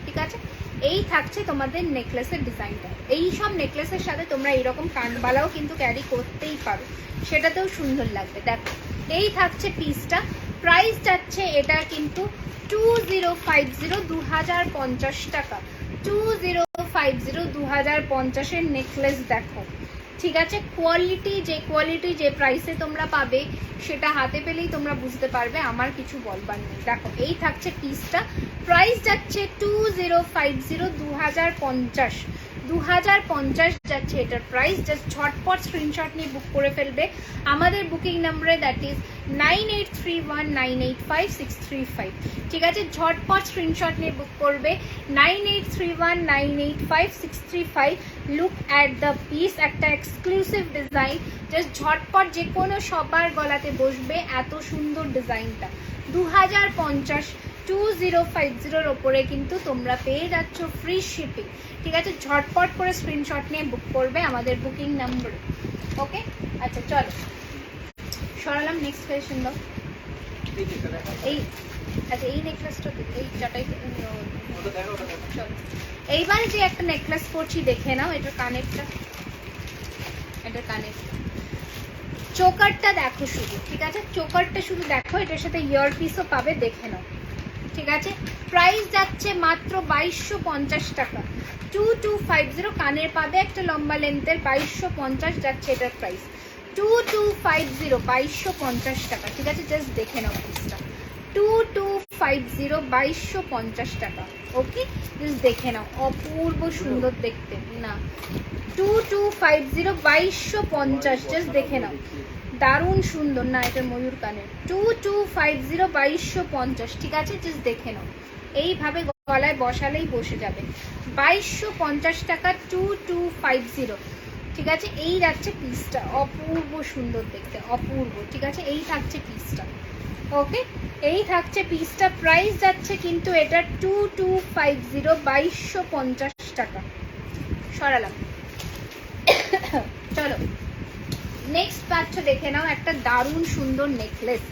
ঠিক আছে। এই থাকছে তোমাদের নেকলেসের ডিজাইনটা। এই সব নেকলেসের সাথে তোমরা এইরকম কানবালাও কিন্তু ক্যারি করতেই পারো, সেটাতেও সুন্দর লাগবে। দেখো এই থাকছে পিসটা। প্রাইস যাচ্ছে এটা কিন্তু 2050, 2050 টাকা। 2050, 2050-এর নেকলেস দেখো, ঠিক আছে। কোয়ালিটি যে প্রাইসে তোমরা পাবে সেটা হাতে পেলেই তোমরা বুঝতে পারবে, আমার কিছু বলবার নেই। দেখো এই থাকছে পিসটা। প্রাইস যাচ্ছে 2050, 2050, 2050 যাচ্ছে এটার প্রাইস। জাস্ট ঝটপট স্ক্রিনশট নিয়ে বুক করে ফেলবে আমাদের বুকিং নাম্বারে, দ্যাট ইজ 9831985635, ঠিক আছে। ঝটপট স্ক্রিনশট নিয়ে বুক করবে 9831985635। লুক অ্যাট দ্য পিস, একটা এক্সক্লুসিভ ডিজাইন। জাস্ট ঝটপট যে কোনো সবার গলাতে বসবে এত সুন্দর ডিজাইনটা। 2050, 2050-এর ওপরে কিন্তু তোমরা পেয়ে যাচ্ছ ফ্রি শিপিং, ঠিক আছে। ঝটপট করে স্ক্রিনশট নিয়ে বুক করবে আমাদের বুকিং নাম্বারে, ওকে। আচ্ছা চলো সরালাম, নেক্সট কোয়েশ্চেন দাও। এই আচ্ছা এই নেকলেসটা, এই চাটাই চলো। এইবার যে একটা নেকলেস করছি দেখে নাও, এটার কানেরটা, এটার কানের চোকারটা দেখো শুধু, ঠিক আছে। চোকারটা শুধু দেখো, এটার সাথে ইয়ারপিসও পাবে, দেখে নাও, ঠিক আছে। প্রাইস যাচ্ছে মাত্র 2250 টাকা। 2250, কানের পাবে একটা লম্বা লেন্থের, 2250 যাচ্ছে এটার প্রাইস। 2250, 2250 টাকা, ঠিক আছে। জাস্ট দেখে নাও প্রাইসটা, 2250, 2250 টাকা, ওকে। জাস্ট দেখে নাও, অপূর্ব সুন্দর দেখতে না। 2250, 2250, জাস্ট দেখে নাও, দারুণ সুন্দর না, এটা ময়ূর কানের। 2250, 2250, ঠিক আছে। জাস্ট দেখে নাও, এইভাবে গলায় বসালেই বসে যাবে। 2250 টাকা, 2250। ঠিক আছে। এই যাচ্ছে পিসটা, অপূর্ব সুন্দর দেখতে, অপূর্ব। ঠিক আছে, এই থাকছে পিসটা। ওকে, এই থাকছে পিসটা। প্রাইস যাচ্ছে কিন্তু এটা 2250, 2250 টাকা। সরালাম। চলো নেক্সট পাচ্ছ, দেখে নাও একটা দারুণ সুন্দর নেকলেস,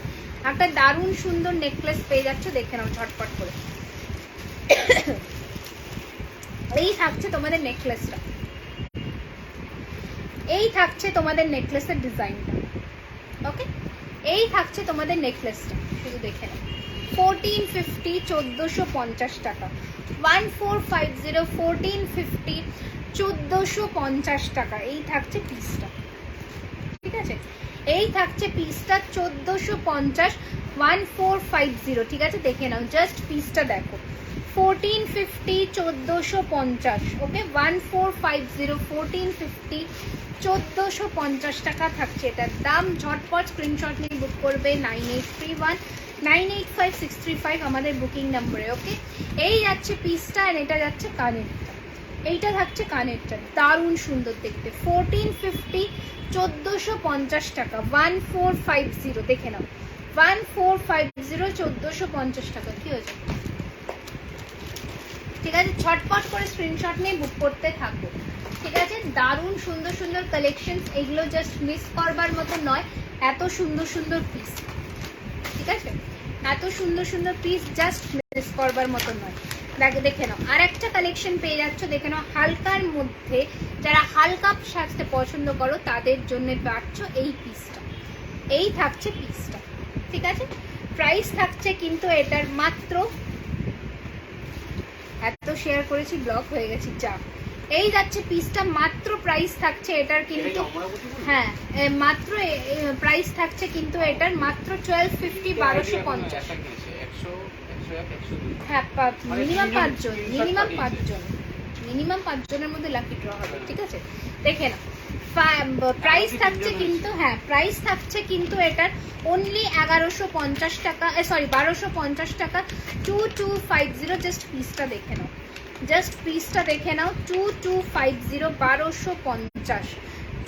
একটা দারুণ সুন্দর নেকলেস পেয়ে যাচ্ছ, দেখে নাও ঝটপট করে। এই থাকছে তোমাদের নেকলেসটা, এই থাকছে তোমাদের নেকলেসের ডিজাইনটা। ওকে, এই থাকছে তোমাদের নেকলেসটা, শুধু দেখে নাও। 1450, 1450 টাকা। 1450, 1450, 1450 টাকা। এই থাকছে পিসটা। ঠিক আছে, এই থাকছে পিসটা 1450, 1450। ঠিক আছে, দেখে নাও, জাস্ট পিসটা দেখো। 1450, 1450। ওকে, 1450, 1450, 1450 টাকা থাকছে এটার দাম। ঝটপট স্ক্রিনশট নিয়ে বুক করবে 9831 985635 আমাদের বুকিং নাম্বারে। ওকে, এই যাচ্ছে পিসটা, আর এটা যাচ্ছে কানেরটা। এইটা থাকছে কানেরটা, দারুণ সুন্দর দেখতে। 1450, 1450 টাকা। 1450, দেখে নাও, 1450, 1450 টাকা। কি হয়েছে? ঠিক আছে, ছটপট করে স্ক্রিনশট নিয়ে বুক করতে থাকো। ঠিক আছে, দারুণ সুন্দর সুন্দর কালেকশন, এগুলো জাস্ট মিস করবার মতো নয়, এত সুন্দর সুন্দর পিস। ঠিক আছে, এত সুন্দর সুন্দর পিস জাস্ট মিস করবার মতো নয়। দেখে নাও, আর একটা কালেকশন পেয়ে যাচ্ছ, দেখে নাও, হালকার মধ্যে যারা হালকা সাজতে পছন্দ করো তাদের জন্য পাচ্ছ এই পিসটা। এই থাকছে পিসটা। ঠিক আছে, প্রাইস থাকছে কিন্তু এটার মাত্র, এত শেয়ার করেছি ব্লক হয়ে গেছি, যা। এই যাচ্ছে পিসটা, মাত্র প্রাইস থাকছে এটার কিন্তু, হ্যাঁ মাত্র প্রাইস থাকছে কিন্তু এটার মাত্র 1250, 1250। হ্যাঁ, মিনিমাম 5 জন, মিনিমাম 5 জন, মিনিমাম 5 জনের মধ্যে লাকি ড্র হবে। ঠিক আছে, দেখে না, প্রাইস থাকছে কিন্তু, হ্যাঁ প্রাইস থাকছে কিন্তু এটার অনলি 1150 টাকা, সরি 1250 টাকা। 2250, জাস্ট পিসটা দেখে নাও, জাস্ট পিসটা দেখে নাও। 2250, 1250,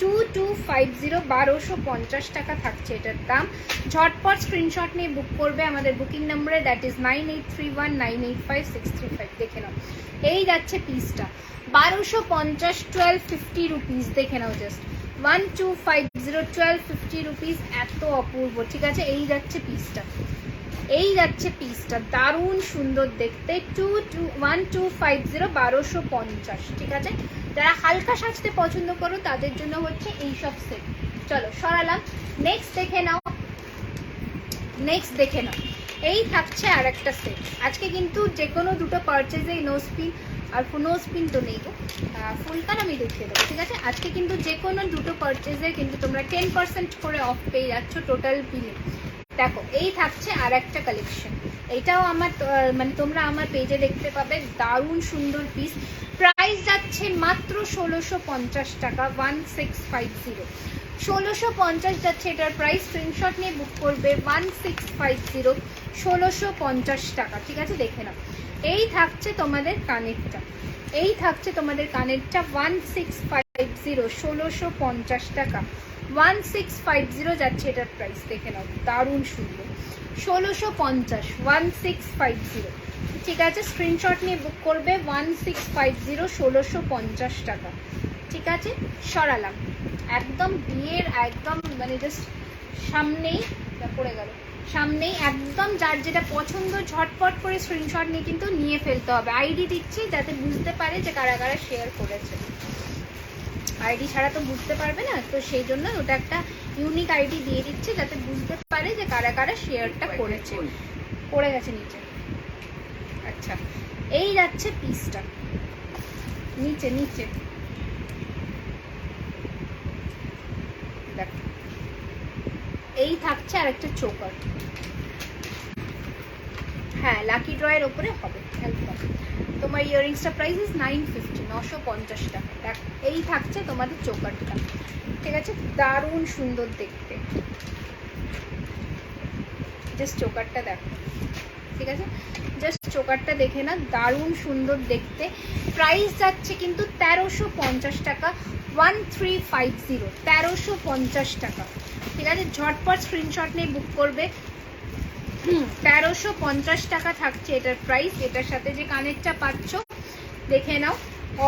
2250, 1250 টাকা থাকছে এটার দাম। ঝটপট স্ক্রিনশট নিয়ে বুক করবে আমাদের বুকিং নাম্বারে, দ্যাট ইজ 9831 985635। দেখে নাও, এই যাচ্ছে পিসটা 1250, 1250 রুপিস। দেখে নাও, জাস্ট 1250, 1250 রুপিস, এত অপূর্ব। ঠিক আছে, এই যাচ্ছে পিসটা, এই যাচ্ছে পিসটা, দারুণ সুন্দর দেখতে। 1250, 1250। ঠিক আছে, যারা হালকা সাজতে পছন্দ করো তাদের জন্য হচ্ছে এইসব সেট। চলো সরালাম। নেক্সট দেখে নাও, নেক্সট দেখে নাও, এই থাকছে আর একটা সেট। আজকে কিন্তু যে কোনো দুটো পারচেজে নো স্পিন, আর নো স্পিন তো নেই গো, ফুলকান আমি দেখিয়ে দেবো। ঠিক আছে, আজকে কিন্তু যে কোনো দুটো পারচেজে কিন্তু তোমরা 10% করে অফ পেয়ে যাচ্ছ টোটাল বিলে। দেখো, এই থাকছে আর একটা কালেকশন, এটাও আমার মানে তোমরা আমার পেজে দেখতে পাবে, দারুণ সুন্দর পিস। প্রাইস যাচ্ছে মাত্র 1650 টাকা। 1650, 1650 যাচ্ছে এটার প্রাইস। স্ক্রিনশট নিয়ে বুক করবে 1650, 1650 টাকা। ঠিক আছে, দেখে নাও, এই থাকছে তোমাদের কানেরটা, এই থাকছে তোমাদের কানেরটা 1650, 1650 টাকা। 1650 যাচ্ছে এটার প্রাইস, দেখে নাও, দারুণ সুন্দর। 1650, 1650। ঠিক আছে, স্ক্রিনশট নিয়ে বুক করবে 1650, 1650 টাকা। ঠিক আছে, সরালাম। একদম বিয়ের একদম মানে জাস্ট সামনেই পড়ে গেল, সামনেই একদম, যার যেটা পছন্দ ঝটপট করে স্ক্রিনশট নিয়ে কিন্তু নিয়ে ফেলতে হবে। আইডি দিচ্ছি যাতে বুঝতে পারে যে কারা কারা শেয়ার করেছে, আইডি ছাড়া তো বুঝতে পারবে না, তো সেই জন্য ওটা একটা ইউনিক আইডি দিয়ে দিচ্ছে যাতে বুঝতে পারে যে কারা কারা শেয়ারটা করেছে। পড়ে গেছে নিচে। আচ্ছা, এই যাচ্ছে পিসটা, নিচে নিচে দেখো, এই থাকছে আর একটা চোকার। হ্যাঁ, লাকি ড্রয়ের ওপরে হবে একদম। তোমার ইয়াররিংসটা প্রাইস ইজ 950, 950 টাকা। দেখো, এই থাকছে তোমাদের চোকারটা। ঠিক আছে, দারুণ সুন্দর দেখতে, জাস্ট চোকারটা দেখো, ঠিক আছে, জাস্ট চোকারটা দেখে না, দারুণ সুন্দর দেখতে। প্রাইস যাচ্ছে কিন্তু 1350 টাকা, 1350, 1350 টাকা। ঠিক আছে, ঝটপট স্ক্রিনশট নিয়ে বুক করবে। 1350 টাকা থাকছে এটার প্রাইস। এটার সাথে যে কানেরটা পাচ্ছ দেখে নাও,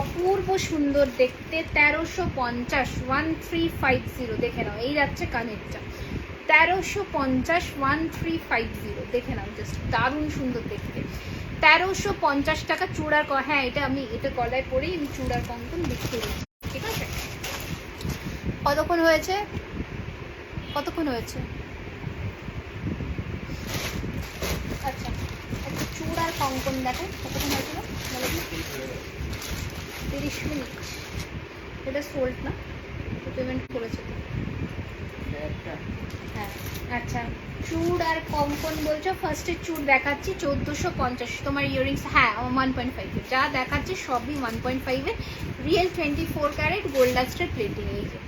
অপূর্ব সুন্দর দেখতে, 1350, 1350 দেখে নাও। এই যাচ্ছে কানেরটা 1350, 1350 দেখে নাও, জাস্ট দারুণ সুন্দর দেখতে। 1350 টাকা চূড়ার হ্যাঁ এটা আমি এটা গলায় পরেই আমি চূড়ার কঙ্কন দেখতে দিচ্ছি। ঠিক আছে, কতক্ষণ হয়েছে, কতক্ষণ হয়েছে? আচ্ছা, একটা চূড়ার কঙ্কন দেখো কতক্ষণ হয়েছিল, 30 মিনিট। এটা সোল্ড না, পেমেন্ট করেছে তো? হ্যাঁ আচ্ছা, চূড় আর কঙ্কন বলছো। ফার্স্টে চূড় দেখাচ্ছি 1450 তোমার ইয়ারিংস, হ্যাঁ 1.5 যা দেখাচ্ছি সবই 1.5 রিয়েল 24 ক্যারেট গোল্ড ডাস্টের প্লেটিং। এই যে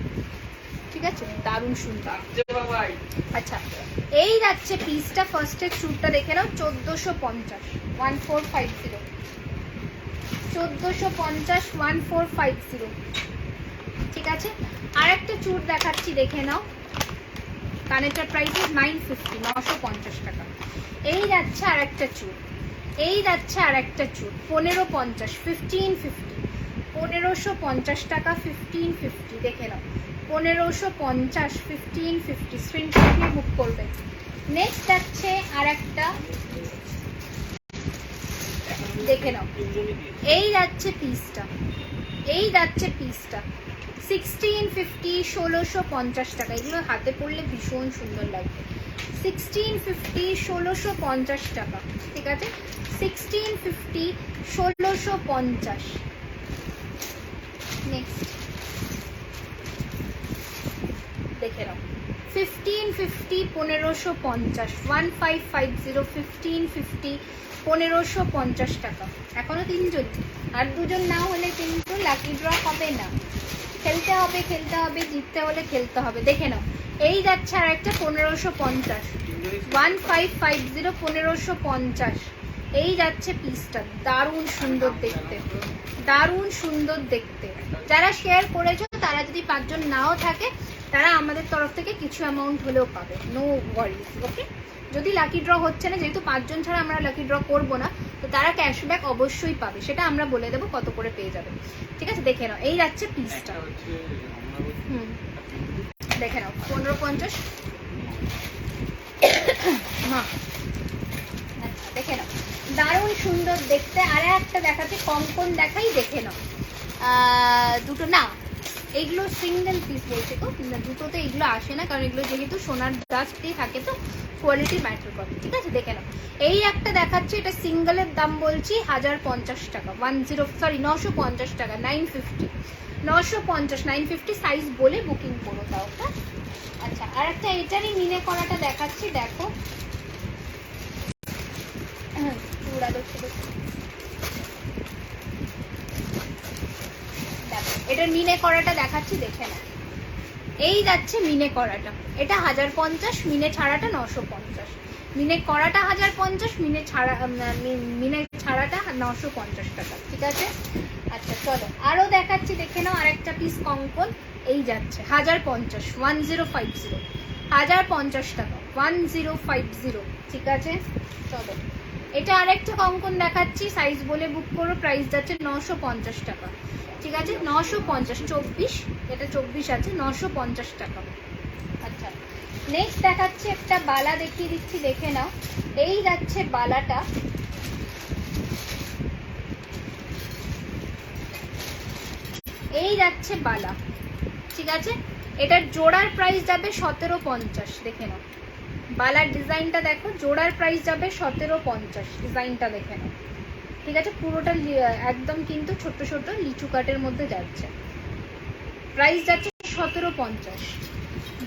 ঠিক আছে, দারুণ সুন্দর। আচ্ছা, এই যাচ্ছে পিসটা, ফার্স্টের চূড়টা দেখে নাও 1450, 1450, 1450, 1450। ঠিক আছে, আর একটা চূড় দেখাচ্ছি দেখে নাও, কানেরটার প্রাইস 950, 950 টাকা। এই যাচ্ছে আর একটা চূড়, এই যাচ্ছে আর একটা চূড় 1550, 1550, 1550 টাকা, 1550 দেখে নাও, 1550, 1550 স্ক্রিনশট নিয়ে বুক করবে। নেক্সট যাচ্ছে আর একটা দেখে নাও, এই যাচ্ছে পিসটা, এই যাচ্ছে পিসটা 1650, 1650 টাকা। এগুলো হাতে পড়লে ভীষণ সুন্দর লাগবে। 1650, 1650 টাকা। ঠিক আছে, 1650, 1650। নেক্সট দেখে নাও 1550, 1550, 1550, 1550, 1550 টাকা। এখনো তিনজন, আর দুজন না হলে কিন্তু লাকি ড্র হবে না। খেলতে হবে, খেলতে হবে, জিততে হলে খেলতে হবে। দেখে নাও, এই যাচ্ছে আর একটা 1550, 1550, 1550। এই যাচ্ছে পিসটা, দারুণ সুন্দর দেখতে, দারুণ সুন্দর দেখতে। যারা শেয়ার করেছো তারা যদি 5 জন নাও থাকে, তারা আমাদের তরফ থেকে কিছু অ্যামাউন্ট হলেও পাবে, নো ওয়ারিজ। ওকে, যদি লাকি ড্র হচ্ছে না, যেহেতু 5 জন ছাড়া আমরা লাকি ড্র করবো না, তো তারা ক্যাশব্যাক অবশ্যই পাবে, সেটা আমরা বলে দেবো কত করে পেয়ে যাবে। ঠিক আছে, দেখে নাও, এই যাচ্ছে পিসটা। দেখে নাও 1550। হ্যাঁ আচ্ছা, দেখে নাও, দারুণ সুন্দর দেখতে। আর একটা দেখাচ্ছি, কঙ্কন দেখাই, দেখে নাও। দুটো না, এইগুলো সিঙ্গেল পিস বলছে তো, দুটোতে এগুলো আসে না, কারণ এগুলো যেহেতু সোনার ডাস্টই থাকে তো কোয়ালিটি ম্যাটার করে। ঠিক আছে, দেখে নাও, এই একটা দেখাচ্ছে, এটা সিঙ্গেলের দাম বলছি 1050 টাকা, 950 টাকা, 950, 950, 950 সাইজ বলে বুকিং করো তাও। হ্যাঁ আচ্ছা, আর একটা এটারই মিনে করাটা দেখাচ্ছি, দেখো এটার মিনে করাটা দেখাচ্ছি, দেখে না। এই যাচ্ছে মিনে করাটা, এটা 1050, মিনে ছাড়াটা 950। মিনে করাটা 1050, মিনে ছাড়াটা 950 টাকা। ঠিক আছে, আচ্ছা চলো আরো দেখাচ্ছি, দেখে নাও। আর একটা পিস কঙ্কন এই যাচ্ছে 1050, 1050, 1050 টাকা, 1050। ঠিক আছে, চলো এটা আরেকটা কঙ্কন দেখাচ্ছি, সাইজ বলে বুক করো। প্রাইস যাচ্ছে 950 টাকা। ঠিক আছে, 950, 24, এটা 24 আছে, 950 টাকা। আচ্ছা, নেক্সট দেখাচ্ছি একটা বালা, দেখিয়ে দিচ্ছি, দেখে নাও। এই যাচ্ছে বালাটা, এই যাচ্ছে বালা। ঠিক আছে, এটার জোড়ার প্রাইস যাবে 1750। দেখে নাও, বালার ডিজাইনটা দেখো, জোড়ার প্রাইস যাবে 1750, ডিজাইনটা দেখে নাও। ঠিক আছে, পুরোটা একদম কিন্তু ছোট ছোট লিচু কাটের মধ্যে যাচ্ছে। প্রাইস যাচ্ছে 1750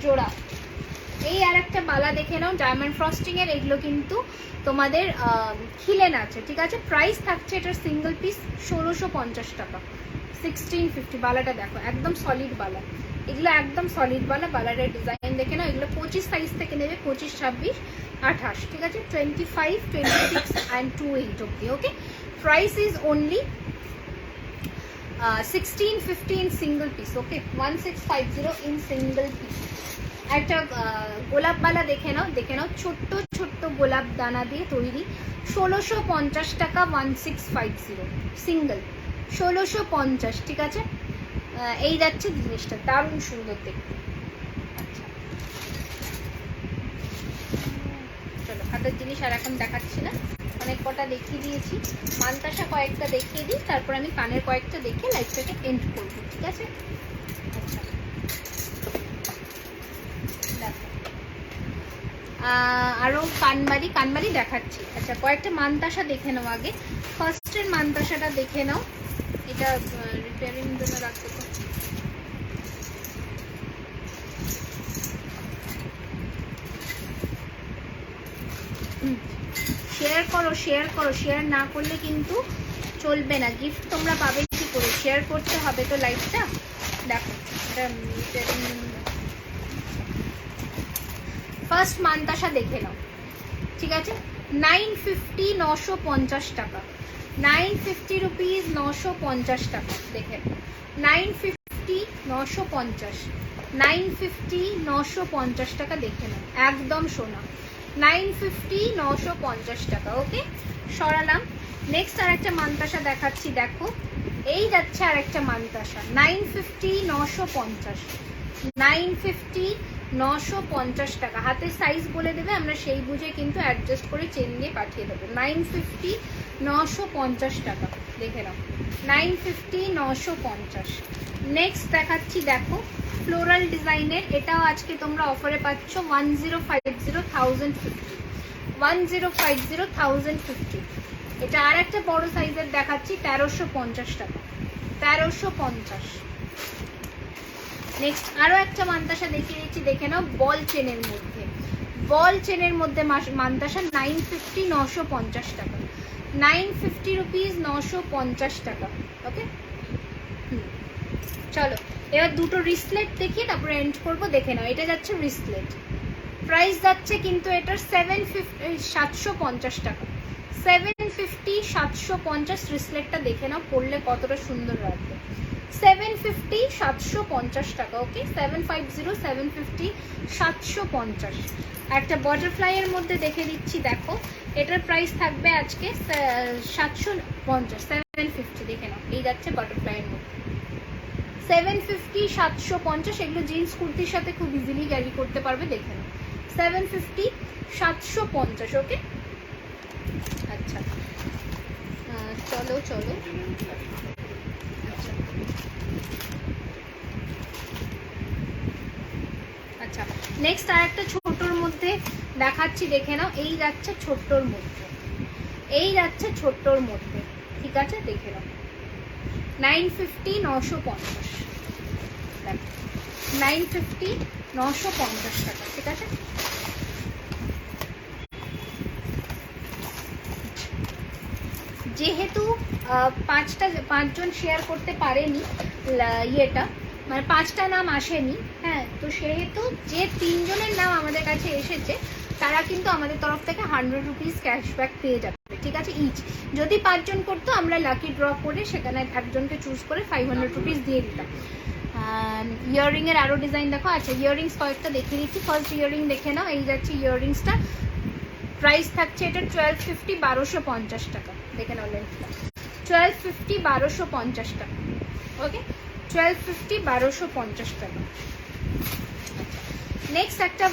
জোড়া। এই আর একটা বালা দেখে নাও, ডায়মন্ড ফ্রস্টিং এর। এগুলো কিন্তু তোমাদের খিলেন আছে। ঠিক আছে, প্রাইস থাকছে এটার সিঙ্গেল পিস 1650 টাকা, 1650। বালাটা দেখো, একদম সলিড বালা, এগুলো একদম সলিড বালারের ডিজাইন দেখে নাও। এগুলো 25 সাইজ থেকে নেবে, 25, 26, 28, ঠিক আছে, 25, 26 and 28 অব্দি। Okay, price is only 1650 in single piece। Okay, 1650 in single piece। একটা গোলাপবালা দেখে নাও, ছোট্ট ছোট্ট গোলাপ দানা দিয়ে তৈরি, 1650 টাকা, 1650 সিঙ্গেল, 1650, ঠিক আছে। এই যাচ্ছে জিনিসটা, দারুণ সুন্দর দেখতে। আচ্ছা চলো, হাতের জিনিস আর এখন দেখাচ্ছি না, অনেক কটা দেখিয়ে দিয়েছি। মানতাসা কয়েকটা দেখিয়ে দিই, তারপর আমি কানের কয়েকটা দেখে লাইফটাকে এন্ড করবো, ঠিক আছে। আচ্ছা দেখো, আরো কানবালি দেখাচ্ছি। আচ্ছা, কয়েকটা মানতাসা দেখে নাও আগে। ফার্স্টের মানতাসাটা দেখে নাও, এটা রিপেয়ারিং জন্য রাখতে তো। শেয়ার করো, শেয়ার না করলে কিন্তু চলবে না। গিফট তোমরা পাবে কি করে? শেয়ার করতে হবে তো লাইভটা। দেখো, এটা ফার্স্ট মানতাসা দেখে নাও, ঠিক আছে। 950, 950 টাকা, 950 রুপিস, 950 টাকা দেখে নাও। 950, 950, 950, 950 টাকা দেখে নাও, একদম সোনা। 950, 950 টাকা। ওকে, সরালাম। নেক্সট আর একটা মানতাসা দেখাচ্ছি, দেখো এই যাচ্ছে আর একটা মানতাসা, 950, 950, 950, 950 টাকা। হাতের সাইজ বলে দেবে, আমরা সেই বুঝে কিন্তু অ্যাডজাস্ট করে চেন দিয়ে পাঠিয়ে দেবো। 950, 950 টাকা দেখে নাও, 950, 950। নেক্সট দেখাচ্ছি, দেখো ফ্লোরাল ডিজাইনের, এটাও আজকে তোমরা অফারে পাচ্ছ 1050, 1050, 1050, 1050। এটা আর একটা বড় সাইজের দেখাচ্ছি, 1350 টাকা, 1350। নেক্সট আরো একটা মানতাসা দেখিয়ে দিচ্ছি, দেখে নাও, বল চেনের মধ্যে মানতাসা, 950, 950 টাকা, 950 রুপিস, 950 টাকা। ওকে, চলো এবার দুটো রিসলেট দেখিয়ে তারপরে এন্ড করবো। দেখে নাও, এটা যাচ্ছে রিসলেট, প্রাইস যাচ্ছে কিন্তু এটার 750 টাকা, 750, 750 রিসলেটটা দেখে নাও, পরলে কতটা সুন্দর লাগবে। 750, 750 টাকা। ওকে, 750, 750, 750। একটা বাটারফ্লাই এর মধ্যে দেখে দিচ্ছি, দেখো এটার প্রাইস থাকবে আজকে 750, 750 দেখে নাও, এই যাচ্ছে বাটারফ্লাই এর মধ্যে 750, 750। এগুলো জিন্স কুর্তির সাথে খুব ইজিলি ক্যারি করতে পারবে, দেখে নাও 750, 750। ওকে, আচ্ছা চলো আচ্ছা, নেক্সট আর একটা ছোটর মধ্যে দেখাচ্ছি, দেখে নাও, এই যাচ্ছে ছোট্টর মধ্যে, ঠিক আছে, দেখে নাও 950, 950, 950, 950 টাকা, ঠিক আছে। যেহেতু পাঁচজন শেয়ার করতে পারেনি ইয়েটা, মানে 5টা নাম আসেনি, হ্যাঁ, তো সেহেতু যে 3 জনের নাম আমাদের কাছে এসেছে তারা কিন্তু আমাদের তরফ থেকে 100 রুপিস ক্যাশব্যাক পেয়ে যাবে, ঠিক আছে, ইচ। যদি 5 জন করতো, আমরা লাকি ড্র করে সেখানে একজনকে চুজ করে 500 রুপিস দিয়ে দিতাম। ইয়াররিং এর আরো ডিজাইন দেখো। আচ্ছা, ইয়াররিংস কয়েকটা দেখিয়ে দিচ্ছি। ফার্স্ট ইয়াররিং দেখে নাও, এই যাচ্ছে ইয়াররিংসটা, প্রাইস থাকছে এটা 1250, 1250 টাকা, দেখে নাও লেন্থটা, 1250, 1250 টাকা। ওকে, 1250, 1250 টাকা। নেক্সট একটা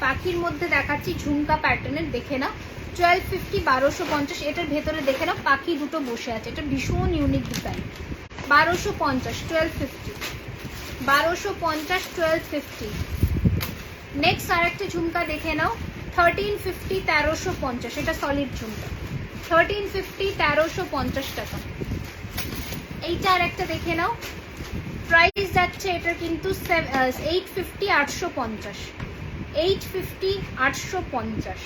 পাখির মধ্যে দেখাচ্ছি, ঝুমকা প্যাটার্নের, দেখে নাও 1250, 1250। এটার ভেতরে দেখে নাও পাখি দুটো বসে আছে, এটা ভীষণ ইউনিক ডিজাইন। 1250, 1250, 1250, 1250। নেক্সট আর একটা ঝুমকা দেখে নাও, 1350, 1350। এটা সলিড ঝুমকা, 1350, 1350 টাকা। এইটা আর একটা দেখে নাও, প্রাইস যাচ্ছে এটা কিন্তু 850, 850, 850, 850।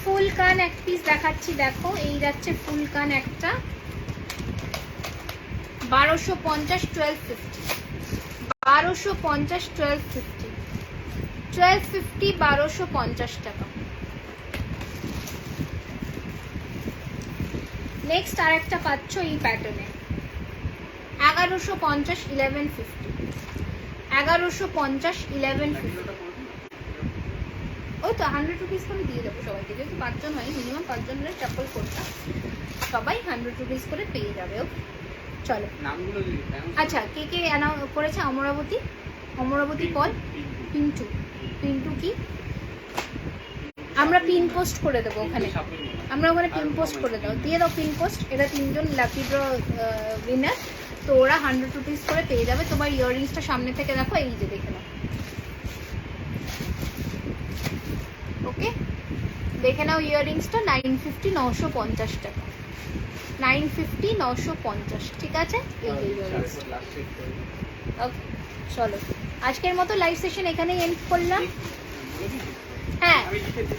ফুল কান এক পিস দেখাচ্ছি, দেখো এই যাচ্ছে ফুল কান একটা, 1250, 1250, 1250, 1250, 1250, 1250 টাকা। নেক্সট আর একটা পাচ্ছ এই প্যাটার্নে 1150, 1150, 1150, 1150। ওই তো 100 রুপিস করে দিয়ে দেবো সবাইকে, যেহেতু 5 জন হয়, মিনিমাম 5 জন হলে চাপল কোডটা সবাই 100 রুপিস করে পেয়ে যাবে। ওকে চলো আচ্ছা, কে কে করেছে? অমরাবতী, অমরাবতী পল, পিন্টু, পিন্টু কি আমরা পিন পোস্ট করে দেবো ওখানে, আমরা ওখানে পিন পোস্ট করে দাও, দিয়ে দাও পিন পোস্ট। এরা 3 জন লাকি ড্র উইনার, তো ওরা 100 রুপিস করে পেয়ে যাবে। তোমার ইয়াররিংসটা সামনে থেকে দেখো, এই যে দেখে নাও। ওকে দেখে নাও ইয়াররিংসটা 950, 950 টাকা, 950, 950, ঠিক আছে? এই যে ইয়াররিংস। ওকে চলো আজকের মতো লাইভ সেশন এখানেই এন্ড করলাম। হ্যাঁ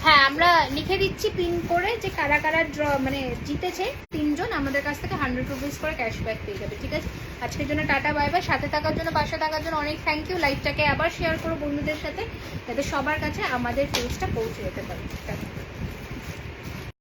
হ্যাঁ, আমরা লিখে দিচ্ছি পিন করে যে কারা কারা ড্র মানে জিতেছে, 3 জন আমাদের কাছ থেকে 100 রুপিস করে ক্যাশব্যাক পেয়ে যাবে, ঠিক আছে? আজকের জন্য টাটা বাই বাই। সাথে থাকার জন্য, পাশে থাকার জন্য অনেক থ্যাংক ইউ। লাইভটাকে আবার শেয়ার করো বন্ধুদের সাথে, যাতে সবার কাছে আমাদের পেজটা পৌঁছে যেতে পারে।